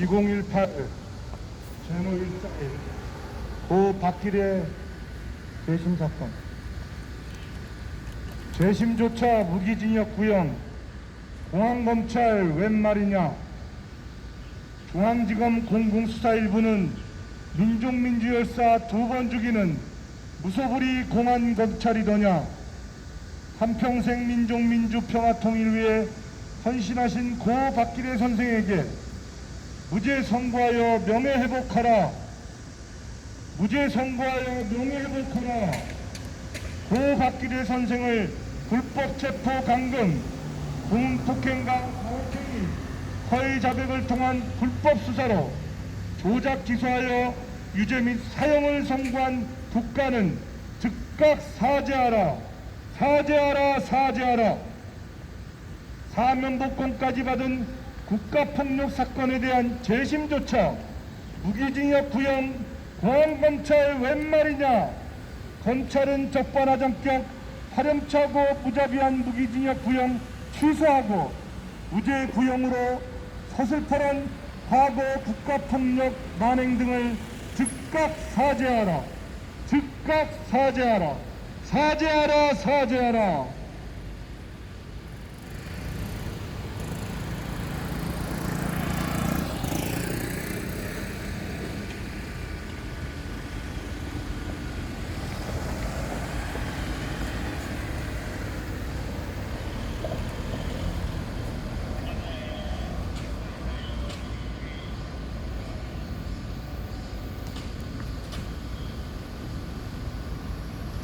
2018 제노 141 고 박길의 재심 사건. 재심조차 무기징역 구형. 공안검찰 웬 말이냐. 중앙지검 공공수사일부는 민족민주열사 2번 죽이는 무소불위 공안검찰이더냐. 한평생 민족민주평화통일 위해 헌신하신 고 박길의 선생에게 무죄 선고하여 명예회복하라. 무죄 선고하여 명예회복하라. 고 박길의 선생을 불법 체포 감금, 공폭행과 가혹행위, 허위 자백을 통한 불법 수사로 조작 기소하여 유죄 및 사형을 선고한 국가는 즉각 사죄하라. 사죄하라. 사죄하라. 사면복권까지 받은 국가폭력 사건에 대한 재심조차 무기징역 구형. 공안검찰 웬 말이냐. 검찰은 적반하장격 파렴치하고 무자비한 무기징역 구형 취소하고 무죄 구형으로 서슬퍼런 과거 국가폭력 만행 등을 즉각 사죄하라. 즉각 사죄하라. 사죄하라. 사죄하라.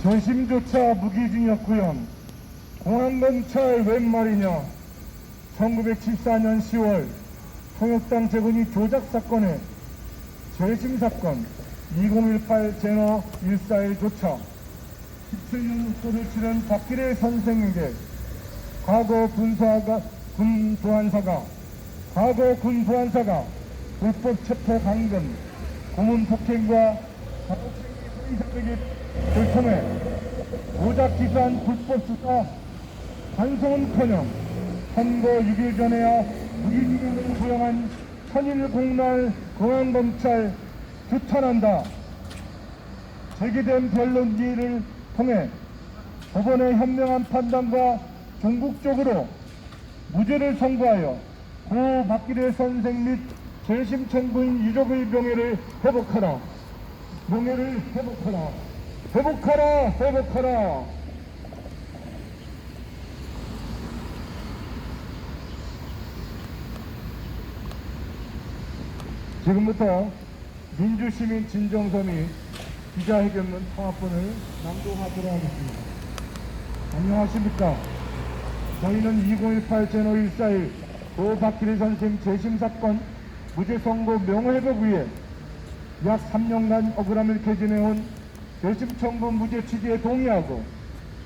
재심조차 무기징역 구형. 공안검찰 웬 말이냐. 1974년 10월 통역당 재건이 조작 사건의 재심 사건 2018 제너 141조차 17년 흑도를 치른 박길의 선생에게 과거 군 부한사가 불법 체포 감금, 고문 폭행과 가혹행위 자백을 통해 조작 기소한 불법 수사 반성은커녕 선거 6일 전에야 무기징역을 구형한 천일공날 공안검찰 규탄한다. 제기된 변론기를 통해 법원의 현명한 판단과 종국적으로 무죄를 선고하여 고 박길의 선생 및 재심 청구인 유족의 명예를 회복하라. 명예를 회복하라. 회복하라. 회복하라. 지금부터 민주시민 진정서 및 기자회견문 통합본을 낭독하도록 하겠습니다. 안녕하십니까. 저희는 2018 제노 141 고 박길의 선생 재심사건 무죄 선고 명예회복 위해 약 3년간 억울함을 개진해온 재심 청구 무죄 취지에 동의하고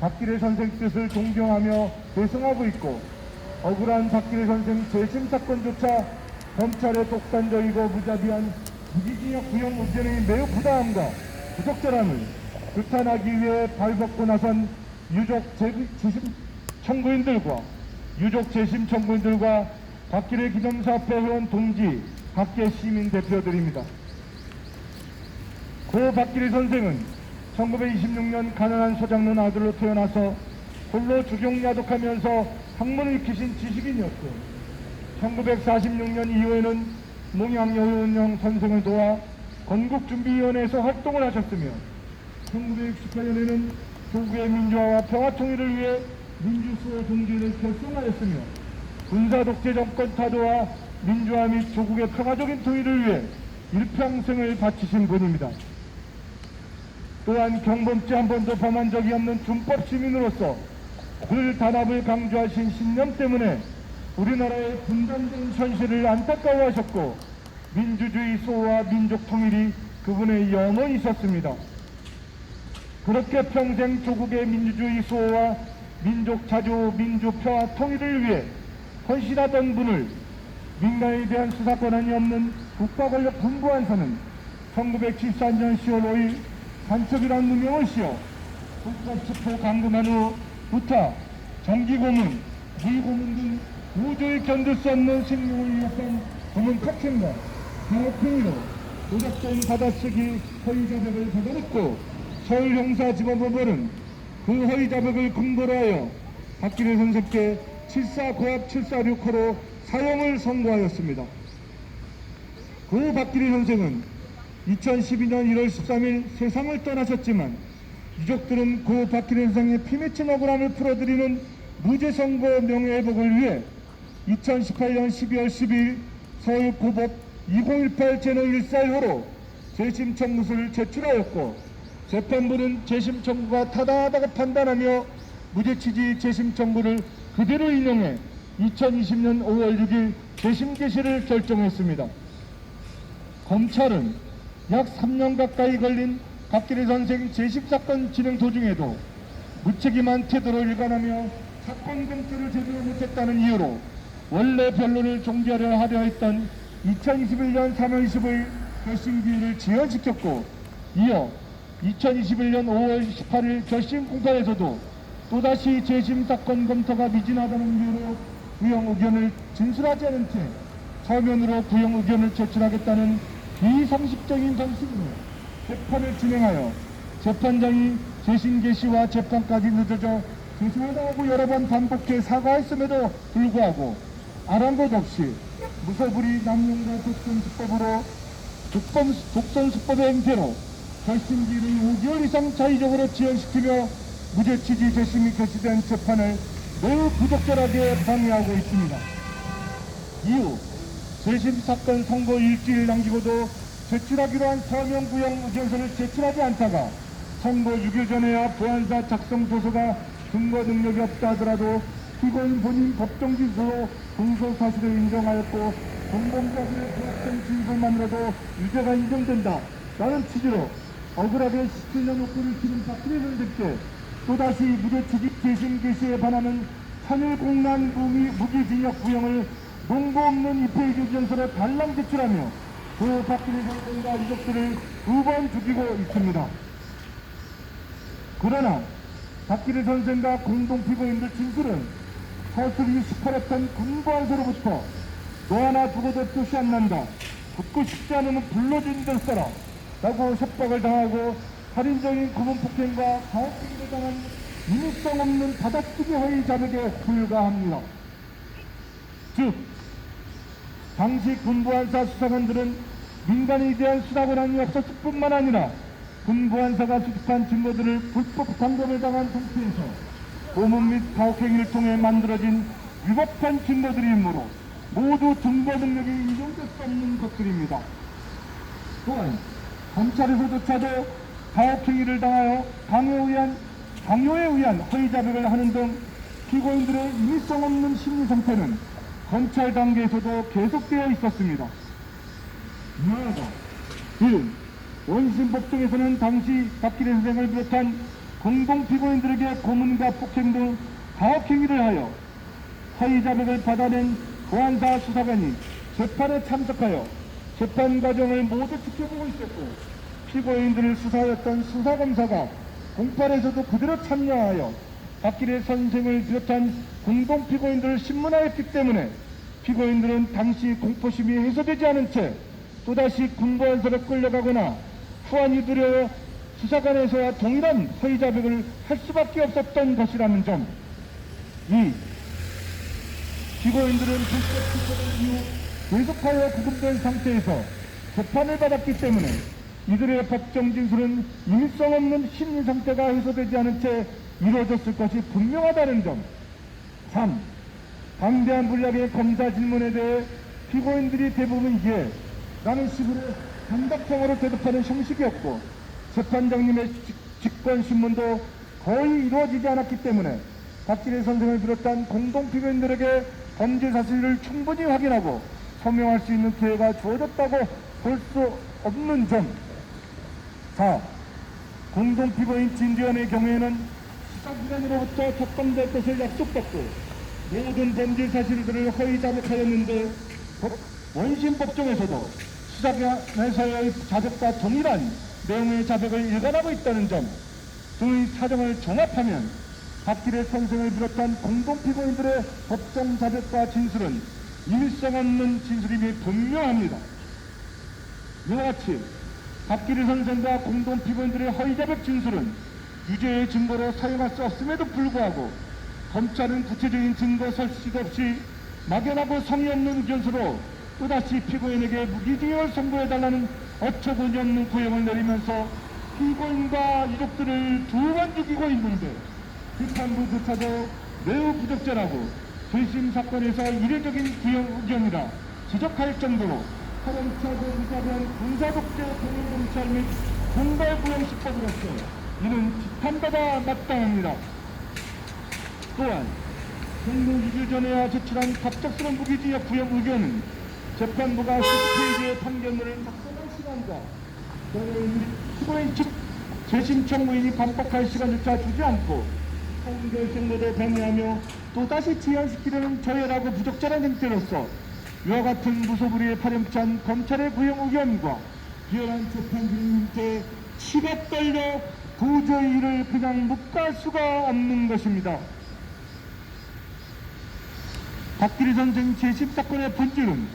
박길의 선생 뜻을 존경하며 대승하고 있고, 억울한 박길의 선생 재심 사건조차 검찰의 독단적이고 무자비한 무기징역 구형 의견의 매우 부당함과 부적절함을 규탄하기 위해 발벗고 나선 유족 재심 청구인들과 박길의 기념사업회 회원 동지, 각계 시민 대표들입니다. 고 박길의 선생은 1926년 가난한 소장농 아들로 태어나서 홀로 주경야독하면서 학문을 익히신 지식인이었고, 1946년 이후에는 농양여운영 선생을 도와 건국준비위원회에서 활동을 하셨으며, 1968년에는 조국의 민주화와 평화통일을 위해 민주수호 종지를 결성하였으며, 군사독재 정권 타도와 민주화 및 조국의 평화적인 통일을 위해 일평생을 바치신 분입니다. 또한 경범죄 한 번도 범한 적이 없는 준법 시민으로서 늘 단합을 강조하신 신념 때문에 우리나라의 분단된 현실을 안타까워하셨고, 민주주의 수호와 민족 통일이 그분의 영원히 있었습니다. 그렇게 평생 조국의 민주주의 수호와 민족 자주, 민주 평화 통일을 위해 헌신하던 분을 민간에 대한 수사 권한이 없는 국가권력 군부한사는 1974년 10월 5일 간첩이라는 누명을 씌워 불법 체포 감금한 후부터 정기고문, 무고문 등 도저히 견딜 수 없는 생명을 위협한 고문 폭행과 가혹행위로 도덕성 받아쓰기 허위 자백을 받아냈고 서울형사지법법원은 그 허위 자백을 근거로 하여 박기래 선생께 7사고압 746호로 사형을 선고하였습니다. 그 박기래 선생은 2012년 1월 13일 세상을 떠나셨지만 유족들은 그 박기래 선생의 피맺힌 억울함을 풀어드리는 무죄 선고 명예회복을 위해 2018년 12월 12일 서울고법 2018 제141호로 재심 청구서를 제출하였고 재판부는 재심 청구가 타당하다고 판단하며 무죄 취지 재심 청구를 그대로 인용해 2020년 5월 6일 재심 개시를 결정했습니다. 검찰은 약 3년 가까이 걸린 박기래 선생 재심 사건 진행 도중에도 무책임한 태도로 일관하며 사건 검토를 제대로 못했다는 이유로 원래 변론을 종결하려 했던 2021년 3월 25일 결심 기일을 지연시켰고 이어 2021년 5월 18일 결심 공판에서도 또다시 재심 사건 검토가 미진하다는 이유로 구형 의견을 진술하지 않은 채 서면으로 구형 의견을 제출하겠다는 비상식적인 방식으로 재판을 진행하여 재판장이 재심 개시와 재판까지 늦어져 죄송하다고 여러 번 반복해 사과했음에도 불구하고 아랑곳 없이 무소불위 남용과 독선수법의 행태로 결심기일을 5개월 이상 자의적으로 지연시키며 무죄 취지 재심이 개시된 재판을 매우 부적절하게 방해하고 있습니다. 이후 재심 사건 선고 일주일 남기고도 제출하기로 한 서명 구형 의견서를 제출하지 않다가 선고 6일 전에야 보안사 작성 조서가 증거 능력이 없다 하더라도 피고인 본인 법정 진술로 공소 사실을 인정하였고 공범자들의 부합된 진술만으로도 유죄가 인정된다 라는 취지로 억울하게 17년 옥고를 치른 박기래 선생께 또다시 무죄 취지 재심 개시에 반하는 천일공란 무기징역 구형을 논거 없는 2페이지 의견서를 달랑 제출하며 그 박기래 선생과 유족들을 2번 죽이고 있습니다. 그러나 박기래 선생과 공동피고인들 진술은 서술이 18회편 군보안서로부터 너 하나 두고도 뜻이 안 난다. 듣고 싶지 않으면 불러준 들 써라. 라고 협박을 당하고 살인적인 구분폭행과 가혹행위를 당한 인위성 없는 받아쓰기 허위 자백에 불과합니다. 즉 당시 군보안사 수사관들은 민간에 대한 수사 권한이 없었을 뿐만 아니라 군보안사가 수집한 증거들을 불법 단검을 당한 상태에서 고문 및 가혹행위를 통해 만들어진 위법한 증거들이므로 모두 증거 능력이 인정될 수 없는 것들입니다. 또한 검찰에서조차도 가혹행위를 당하여 강요에 의한 허위 자백을 하는 등 피고인들의 인위성 없는 심리 상태는 검찰 단계에서도 계속되어 있었습니다. 나아가 원심 법정에서는 당시 박기래 선생을 비롯한 공동피고인들에게 고문과 폭행 등 가혹행위를 하여 허위 자백을 받아낸 보안사 수사관이 재판에 참석하여 재판 과정을 모두 지켜보고 있었고 피고인들을 수사하였던 수사검사가 공판에서도 그대로 참여하여 박기래 선생을 비롯한 공동피고인들을 신문하였기 때문에 피고인들은 당시 공포심이 해소되지 않은 채 또다시 군보안서로 끌려가거나 후환이 두려워 수사관에서와 동일한 허위 자백을 할 수밖에 없었던 것이라는 점. 2. 피고인들은 불법 피고인 이후 계속하여 구금된 상태에서 재판을 받았기 때문에 이들의 법정 진술은 인위성 없는 심리 상태가 해소되지 않은 채 이루어졌을 것이 분명하다는 점. 3. 방대한 분량의 검사 질문에 대해 피고인들이 대부분 이에 라는 식으로 단답형으로 대답하는 형식이었고 재판장님의 직권신문도 거의 이루어지지 않았기 때문에 박기래 선생을 비롯한 공동피고인들에게 범죄 사실을 충분히 확인하고 소명할 수 있는 기회가 주어졌다고 볼 수 없는 점. 4. 공동피고인 진주현의 경우에는 수사기관으로부터 적감될 것을 약속받고 모든 범죄 사실들을 허위 자백하였는데 원심 법정에서도 수사기관에서의 자백과 동일한 내용의 자백을 일관하고 있다는 점 등의 사정을 종합하면 박기래 선생을 비롯한 공동피고인들의 법정 자백과 진술은 인위성 없는 진술임이 분명합니다. 이와 같이 박기리 선생과 공동 피고인들의 허위자백 진술은 유죄의 증거로 사용할 수 없음에도 불구하고 검찰은 구체적인 증거 설치도 없이 막연하고 성의 없는 의견서로 또다시 피고인에게 무기징역을 선고해달라는 어처구니 없는 구형을 내리면서 피고인과 유족들을 두 번 죽이고 있는데 재판부조차도 매우 부적절하고 재심 사건에서 이례적인 구형 의견이라 지적할 정도로 사령차고 의사된 군사독재 공영검찰 및 공갈구형식법으로서 이는 비판받아 마땅합니다. 또한 종로 2주 전에야 제출한 갑작스러운 무기징역 구형 의견은 재판부가 10페이지의 판결문을 작성할 시간과 피고인 측 재심 청구인이 반박할 시간조차 주지 않고 판결 정도도 변경하며 또다시 지연시키려는 저열하고 부적절한 행태로서 이와 같은 무소불위에 파렴치한 검찰의 구형 의견과 비열한 재판 진행에 치가 떨려 도저히 이를 그냥 묵갈 수가 없는 것입니다. 박기리 선생 재심 사건의 본질은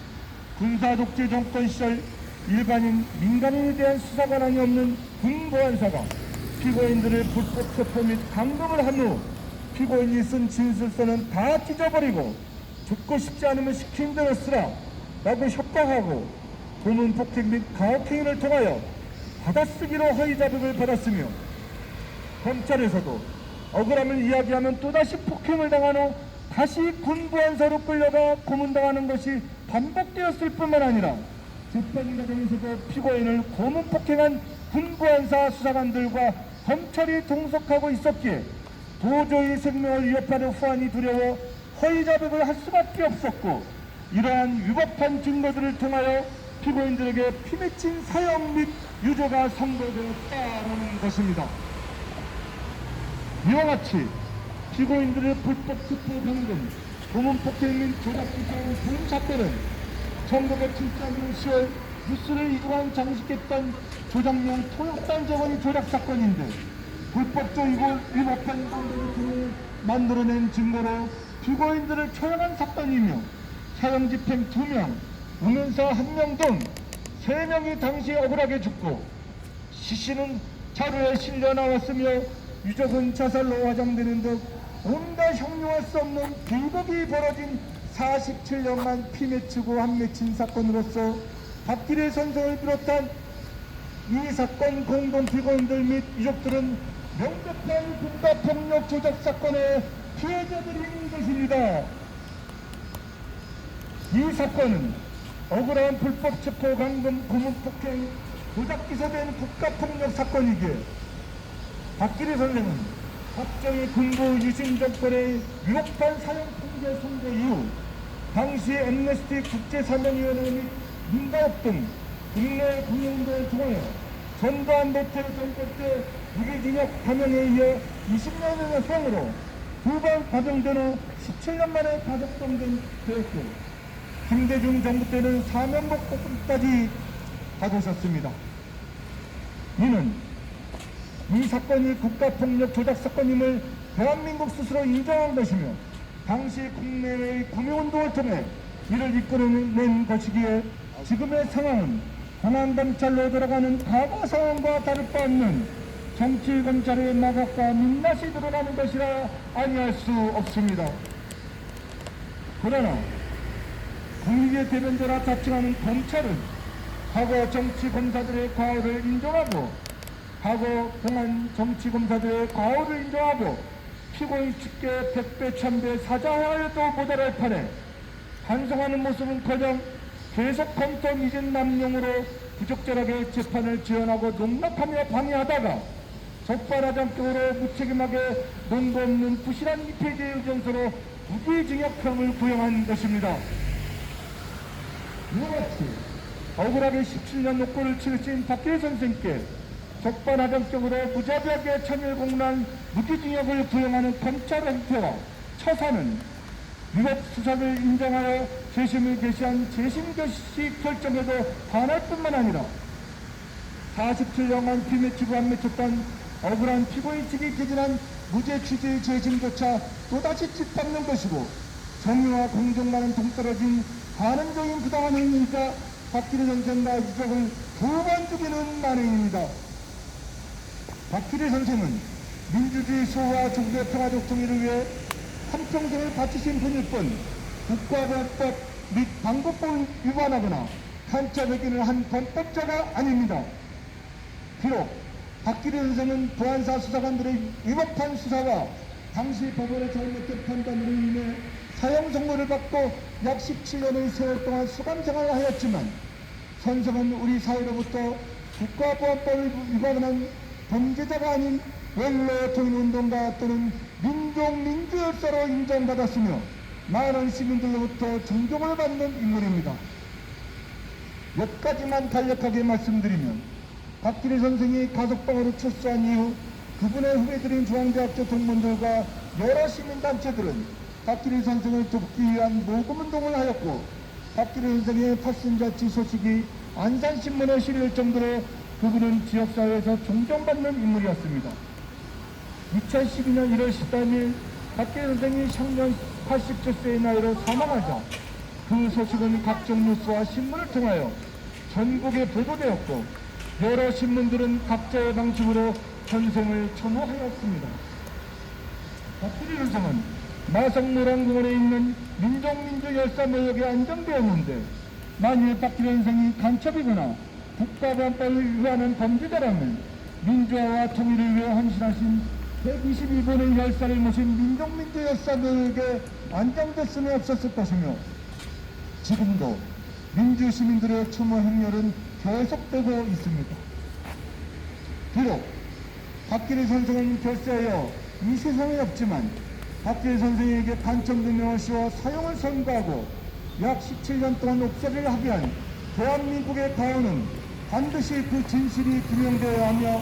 군사독재 정권 시절 일반인, 민간인에 대한 수사 권한이 없는 군보안사가 피고인들을 불법 체포 및 감금을 한 후 피고인이 쓴 진술서는 다 찢어버리고 죽고 싶지 않으면 시킨 대로 쓰라 라고 협박하고 고문 폭행 및 가혹행위를 통하여 받아쓰기로 허위자백을 받았으며 검찰에서도 억울함을 이야기하면 또다시 폭행을 당한 후 다시 군보안사로 끌려가 고문당하는 것이 반복되었을 뿐만 아니라 재판 과정에서도 피고인을 고문 폭행한 군보안사 수사관들과 검찰이 동석하고 있었기에 도저히 생명을 위협하는 후환이 두려워 허위자백을 할 수밖에 없었고 이러한 위법한 증거들을 통하여 피고인들에게 피맺힌 사형 및 유죄가 선고되었다는 것입니다. 이와 같이 피고인들의 불법 체포 감금, 고문 폭행 및 조작기사의 본 사건은 1974년 10월 뉴스를 2주간 장식했던 조작용 통역단 재건이 조작 사건인데 불법적이고 위법한 방법을 통해 만들어낸 증거로 피고인들을 처형한 사건이며 사형 집행 2명, 응연사 1명 등 3명이 당시 억울하게 죽고 시신은 자루에 실려 나왔으며 유족은 자살로 화장되는 등 온갖 형용할 수 없는 불법이 벌어진 47년간 피맺히고 안 맺힌 사건으로서 박기리 선생을 비롯한 이 사건 공동 피고인들 및 유족들은 명백한 국가폭력 조작 사건의 피해자들인 것입니다. 이 사건은 억울한 불법 체포 감금 고문 폭행 조작 기소된 국가폭력 사건이기에 박기리 선생은 박정희 군부 유신 정권의 위법한 사형 통제 선고 이후 당시 엠네스티 국제사면위원회 및 민가업 등 국내 공영운동을 통하여 전두환 노태우 정권 때 무기징역 감형에 이어 20년의 형으로 두 번 가정된 후 17년 만에 가석방된 되었고 김대중 정부 때는 사면복까지 받으셨습니다. 이는 이 사건이 국가폭력 조작 사건임을 대한민국 스스로 인정한 것이며 당시 국내의 구명운동을 통해 이를 이끌어낸 것이기에 지금의 상황은 공안검찰로 돌아가는 과거 상황과 다를 바 없는 정치검찰의 마각과 민낯이 드러나는 것이라 아니할 수 없습니다. 그러나 국민의 대변자라 자칭하는 검찰은 과거 정치검사들의 과오를 인정하고 과거 공안 정치검사들의 과오를 인정하고 피고인 측에 백배 천배 사과하여도 모자랄 판에 반성하는 모습은커녕 계속 검토 미진 남용으로 부적절하게 재판을 지연하고 농락하며 방해하다가 적반하장격으로 무책임하게 논거 없는 부실한 2페이지의 의견서로 무기징역형을 구형한 것입니다. 이와 같이 억울하게 17년 녹고를 치르신 박기리 선생께 적반하장격으로 무자비하게 참여공란 무기징역을 구형하는 검찰 행태와 처사는 위법 수사를 인정하여 재심을 개시한 재심개시 결정에도 반할 뿐만 아니라 47년간 피맺히고 안 맺혔던 억울한 피고인 측이 개진한 무죄 취지의 재심조차 또다시 짓밟는 것이고 정의와 공정과는 동떨어진 관행적인 부당한 행위가 박기래 선생과 유족을 두 번 죽이는 만행입니다. 박기래 선생은 민주주의 수호와 종교 평화적 통일을 위해 한평생을 바치신 분일 뿐 국가보안법 및 방법법을 위반하거나 간첩행위를 한 범법자가 아닙니다. 비록 박기래 선생은 보안사 수사관들의 위법한 수사와 당시 법원의 잘못된 판단으로 인해 사형 선고를 받고 약 17년의 세월 동안 수감 생활을 하였지만 선생은 우리 사회로부터 국가보안법을 위반한 범죄자가 아닌 원로 통일운동가 또는 민족민주열사로 인정받았으며 많은 시민들로부터 존경을 받는 인물입니다. 몇 가지만 간략하게 말씀드리면 박기래 선생이 가석방으로 출소한 이후 그분의 후배들인 중앙대학교 동문들과 여러 시민단체들은 박기래 선생을 돕기 위한 모금운동을 하였고 박기래 선생의 팔순자치 소식이 안산신문에 실릴 정도로 그분은 지역사회에서 존경받는 인물이었습니다. 2012년 1월 13일 박기래 선생이享년 87세의 나이로 사망하자 그 소식은 각종 뉴스와 신문을 통하여 전국에 보도되었고 여러 신문들은 각자의 방식으로 선생을 첨호하였습니다. 박기래 선생은 마성노랑공원에 있는 민족민주열사묘역에 안정되었는데 만일 박기래 선생이 간첩이거나 국가보안법을 위반한 범죄자라면 민주화와 통일을 위해 헌신하신 122번의 열사를 모신 민족민주열사묘역에 안정될 수는 없었을 것이며 지금도 민주시민들의 추모 행렬은 계속되고 있습니다. 비록 박기래 선생은 결세하여 이 세상에 없지만 박기래 선생에게 간첩명령을 씌워 사형을 선고하고 약 17년 동안 옥살이를 하게 한 대한민국의 가오는 반드시 그 진실이 규명되어야 하며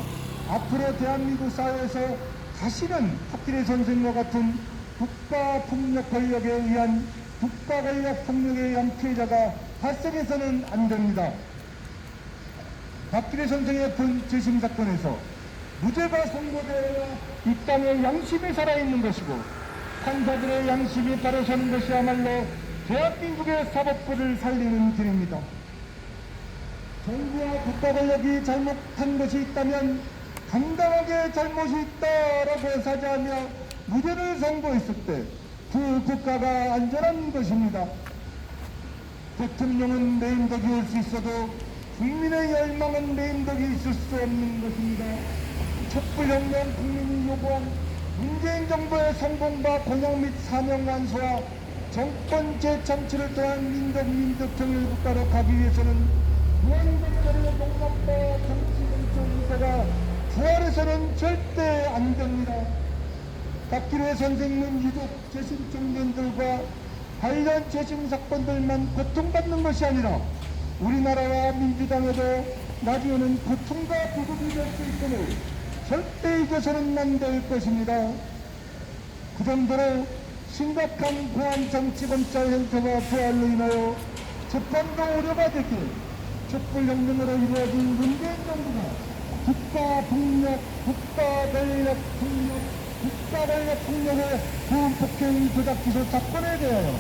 앞으로 대한민국 사회에서 다시는 박기래 선생과 같은 국가폭력 권력에 의한 국가권력 폭력에 의한 피해자가 발생해서는 안 됩니다. 박기래 선생의 재심 사건에서 무죄가 선고되어야 이 땅에 양심이 살아있는 것이고 판사들의 양심이 바로 서는 것이야말로 대한민국의 사법부를 살리는 길입니다. 정부와 국가권력이 잘못한 것이 있다면 당당하게 잘못이 있다라고 사죄하며 무죄를 선고했을 때 그 국가가 안전한 것입니다. 대통령은 내인덕이 올 수 있어도 국민의 열망은 내인덕이 있을 수 없는 것입니다. 촛불혁명 국민이 요구한 문재인 정부의 성공과 권역 및 사명 완수와 정권 재창출을 통한 민족 통일국가로 가기 위해서는 무한정권의 농락과 정치 정치가 부활해서는 절대 안 됩니다. 박기래 선생님 유족 재심 청년들과 관련 재심 사건들만 고통받는 것이 아니라 우리나라와 민주당에도 나중에는 고통과 구급이 될 수 있음을 절대 잊어서는 안 될 것입니다. 그 정도로 심각한 보안 정치검찰 형태와 부활로 인하여 재판도 오류가 되길 촛불혁명으로 이루어진 문재인 정부가 국가폭력, 국가권력 폭력의 부폭행 조작기소 사건에 대하여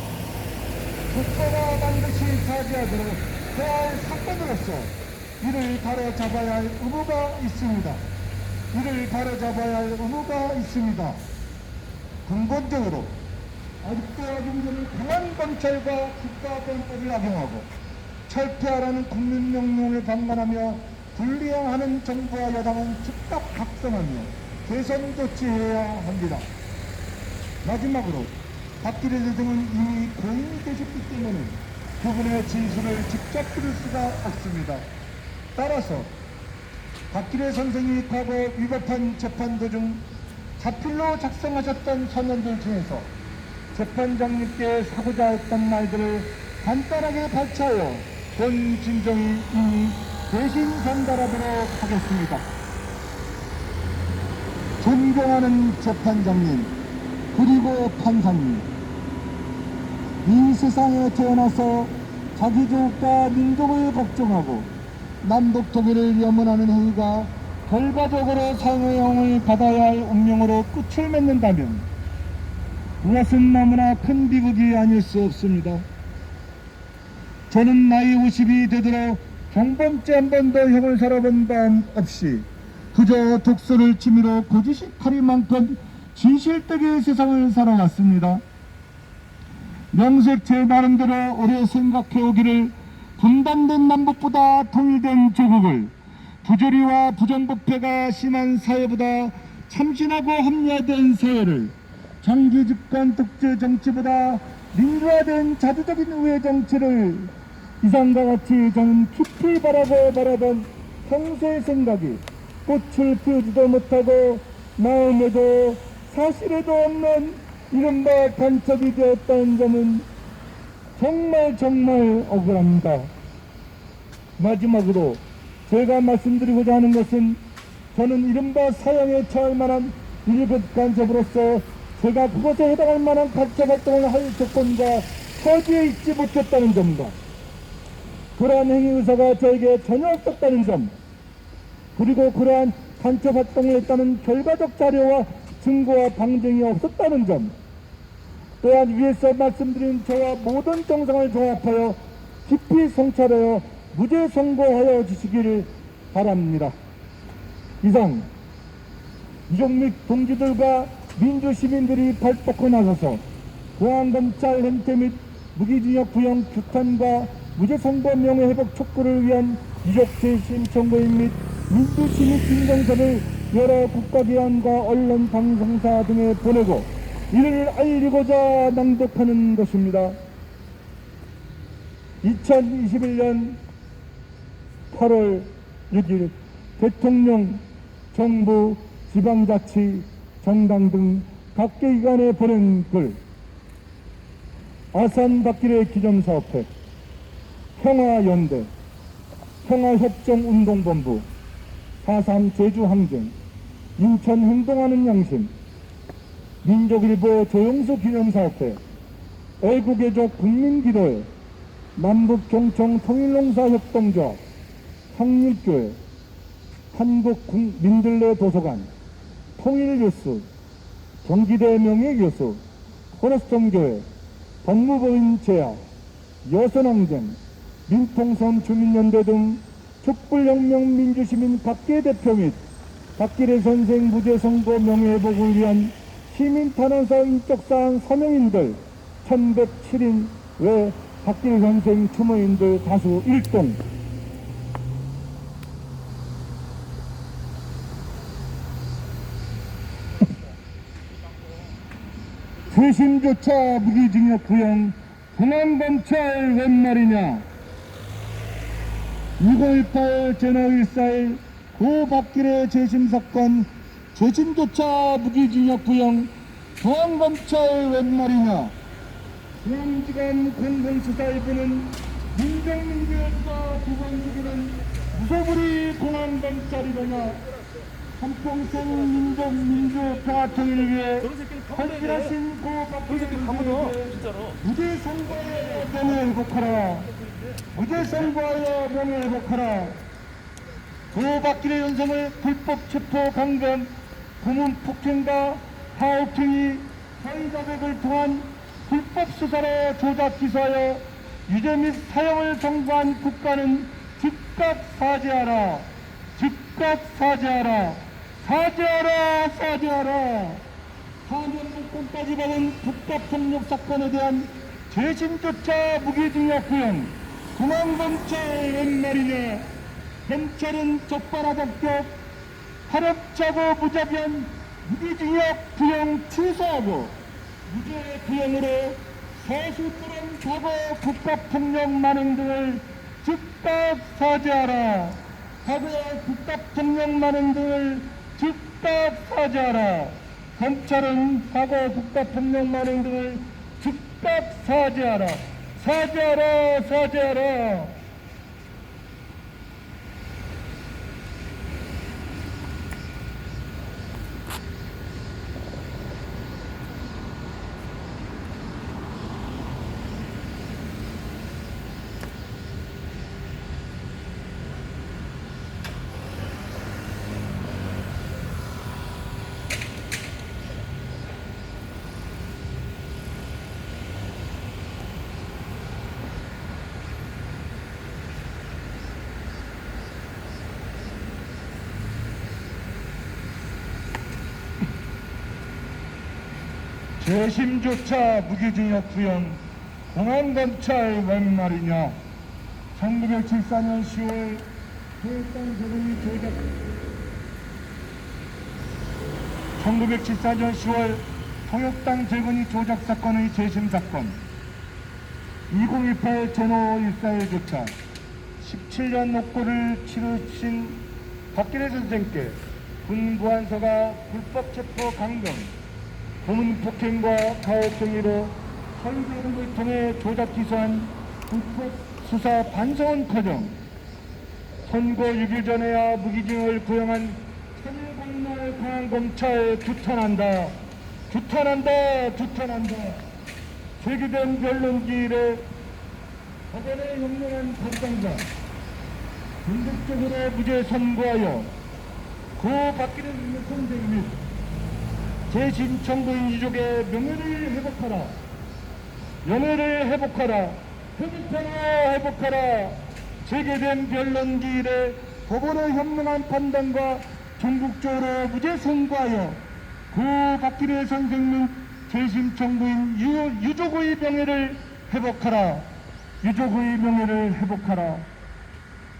국가가 반드시 사죄하도록 해야 할 사건으로서 이를 바로잡아야 할 의무가 있습니다. 근본적으로 아직도 아중전을 강한 검찰과 국가보안법을 악용하고 철폐하라는 국민명령을 방관하며 불이행하는 정부와 여당은 즉각 각성하며 개선 조치해야 합니다. 마지막으로 박기래 선생은 이미 고인이 되셨기 때문에 그분의 진술을 직접 들을 수가 없습니다. 따라서 박기래 선생이 과거 위법한 재판 도중 자필로 작성하셨던 서면들 중에서 재판장님께 사고자 했던 말들을 간단하게 발췌하여 본 진정이 이미 대신 전달하도록 하겠습니다. 존경하는 재판장님 그리고 판사님, 이 세상에 태어나서 자기족과 민족을 걱정하고 남북 통일을 염원하는 행위가 결과적으로 사형을 받아야 할 운명으로 끝을 맺는다면 그것은 너무나 큰 비극이 아닐 수 없습니다. 저는 나이 50이 되도록 경범죄 한 번도 형을 살아본 바 없이 그저 독서를 취미로 고지식하리만큼 진실되게 세상을 살아왔습니다. 명색 제 나름대로 오래 생각해오기를 분단된 남북보다 통일된 조국을 부조리와 부정부패가 심한 사회보다 참신하고 합리화된 사회를 장기 집권 독재 정치보다 민주화된 자주적인 우회 정치를 이상과 같이 저는 깊이 바라던 평소의 생각이 꽃을 피우지도 못하고 마음에도 사실에도 없는 이른바 간첩이 되었다는 점은 정말 억울합니다. 마지막으로 제가 말씀드리고자 하는 것은 저는 이른바 사형에 처할 만한 1급 간첩으로서 제가 그것에 해당할 만한 간첩 활동을 할 조건과 처지에 있지 못했다는 점과 그러한 행위 의사가 저에게 전혀 없었다는 점, 그리고 그러한 간첩 활동을 했다는 결과적 자료와 증거와 방증이 없었다는 점, 또한 위에서 말씀드린 저와 모든 정상을 종합하여 깊이 성찰하여 무죄 선고하여 주시기를 바랍니다. 이상 이종믹 동지들과 민주시민들이 발벗고 나서서 공안검찰 행태 및 무기징역 구형 규탄과 무죄 선고 명예회복 촉구를 위한 유족 재심 청구인 및 민주시민 진정서를 여러 국가기관과 언론 방송사 등에 보내고 이를 알리고자 낭독하는 것입니다. 2021년 8월 6일 대통령, 정부, 지방자치, 정당 등 각계 기관에 보낸 글. 아산 박기래 기념사업회, 평화연대, 평화협정운동본부, 4.3 제주항쟁, 인천 행동하는 양심, 민족일보 조영수 기념사업회, 애국애족 국민기도회, 남북경청 통일농사협동조합, 항일교회, 한국민들레 도서관, 통일뉴스, 경기대 명예교수, 코너스톤교회, 법무부인 제야, 여선항쟁, 민통선 주민연대 등 촛불혁명 민주시민 각계 대표 및 박기래 선생 무죄 선고 명예회복을 위한 시민탄원사 인적사항 서명인들 1107인 외 박기래 선생 추모인들 다수 일동. 재심조차 무기징역 구형 공안검찰 웬 말이냐. 2018 제너141 고 박기래 재심사건 재심조차 무기징역 구형 공안검찰 웬 말이냐. 중앙지검 공공수사일부는 민정민주연구가 부관수기는 무소불위 공안검찰이거냐. 한평생 민주평화통일을 위해 헌신하신 고 박기래 무죄 선고하여 명예회복하라. 무죄 선고하여 명예회복하라. 고 박기래 연성을 불법 체포 강간, 고문 폭행과 하옥행위, 사회자백을 통한 불법 수사로 조작 기소하여 유죄 및 사형을 선고한 국가는 즉각 사죄하라. 즉각 사죄하라. 사죄하라. 사죄하라. 4년 묵건까지 받은 국가폭력 사건에 대한 재심조차 무기징역 구형 공안검찰 웬 말이냐. 검찰은 적반하장격 하렵자고 무자비한 무기징역 구형 취소하고 무죄 구형으로 서술부른 과거 국가폭력 만행 등을 즉각 사죄하라. 과거 국가폭력 만행 등을 즉각 사죄하라. 검찰은 과거 국가폭력 만행 등을 즉각 사죄하라. 사죄하라. 사죄하라. 재심조차 무기징역 구형 공안검찰 웬 말이냐. 1974년 10월 통역당 재건이 조작 1974년 10월 통역당 재건이 조작 사건의 재심 사건 2028 제노 141조차 17년 옥고를 치르신 박기래 선생께 군 보안소가 불법 체포 강경, 고문 폭행과 가혹행위로 서류 등을 통해 조작 기소한 불법 수사 반성은커녕 선거 6일 전에야 무기징역을 구형한 천일공날 공안검찰 규탄한다. 제기된 변론기일에 법원에 형량한 법관과 전국적으로 무죄 선고하여 고 박기래 선생 및 재심 청구인 유족의 명예를 회복하라. 제기된 변론기일에 법원의 현명한 판단과 전국적으로 무죄 선고하여 고 박기래 선생 및 재심 청구인 유족의 명예를 회복하라.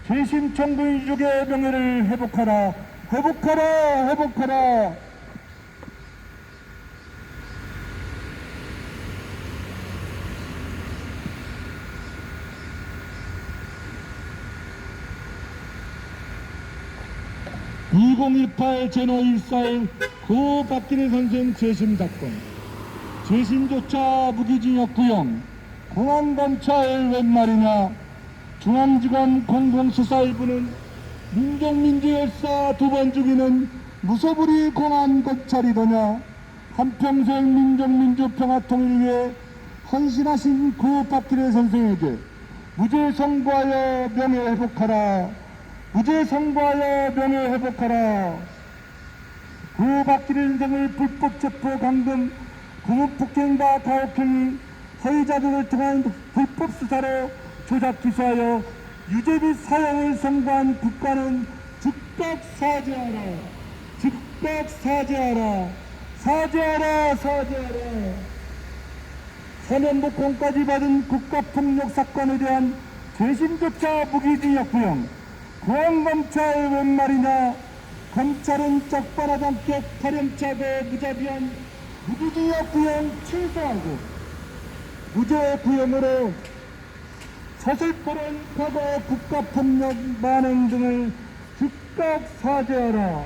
재심 청구인 유족의 명예를 회복하라. 2018 제노 141 고 박기래 선생 재심 사건 재심조차 무기징역 구형 공안검찰 웬 말이냐. 중앙지검 공공수사 1부는 민족민주열사 2번 죽이는 무소불위 공안검찰이더냐. 한평생 민족민주 평화통일 위해 헌신하신 고 박기래 선생에게 무죄 선고하여 명예회복하라. 고 박기래 선생의 불법 체포 강금, 고문 폭행과 가혹행위, 허위 자백을 통한 불법 수사로 조작 기소하여 유죄 및 사형을 선고한 국가는 즉각 사죄하라. 사면복권까지 받은 국가폭력 사건에 대한 재심조차 무기징역 구형 공안검찰 웬 말이냐. 검찰은 적반하장격 파렴치하고 무자비한 무기징역 구형 취소하고 무죄 구형으로 서슬퍼런 과거 국가폭력 만행 등을 즉각 사죄하라.